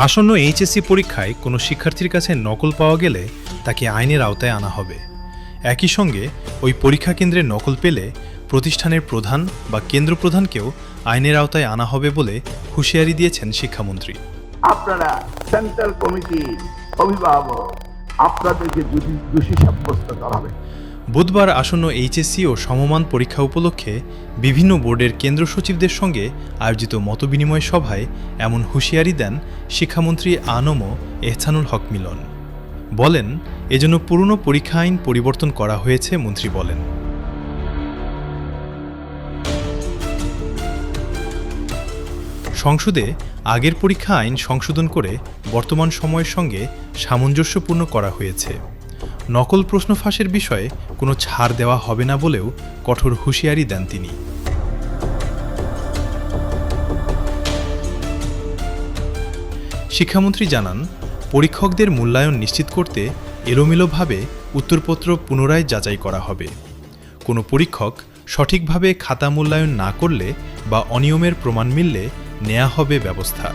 আসন্ন এইচএসসি পরীক্ষায় কোনো শিক্ষার্থীর কাছে নকল পাওয়া গেলে তাকে আইনের আওতায় আনা হবে। একই সঙ্গে ওই পরীক্ষা কেন্দ্রে নকল পেলে প্রতিষ্ঠানের প্রধান বা কেন্দ্র প্রধানকেও আইনের আওতায় আনা হবে বলে হুঁশিয়ারি দিয়েছেন শিক্ষামন্ত্রী। আপনারা সেন্ট্রাল কমিটির অভিভাবক, আপনাদেরকে দোষী সাব্যস্ত করা হবে। বুধবার আসন্ন এইচএসসি ও সমমান পরীক্ষা উপলক্ষে বিভিন্ন বোর্ডের কেন্দ্র সচিবদের সঙ্গে আয়োজিত মতবিনিময় সভায় এমন হুঁশিয়ারি দেন শিক্ষামন্ত্রী আনম এহসানুল হক মিলন। বলেন, এজন্য পুরনো পরীক্ষা আইন পরিবর্তন করা হয়েছে। মন্ত্রী বলেন, সংসদে আগের পরীক্ষা আইন সংশোধন করে বর্তমান সময়ের সঙ্গে সামঞ্জস্যপূর্ণ করা হয়েছে। নকল প্রশ্ন ফাঁসের বিষয়ে কোনো ছাড় দেওয়া হবে না বলেও কঠোর হুঁশিয়ারি দেন তিনি। শিক্ষামন্ত্রী জানান, পরীক্ষকদের মূল্যায়ন নিশ্চিত করতে এলোমেলোভাবে উত্তরপত্র পুনরায় যাচাই করা হবে। কোনো পরীক্ষক সঠিকভাবে খাতা মূল্যায়ন না করলে বা অনিয়মের প্রমাণ মিললে নেওয়া হবে ব্যবস্থা।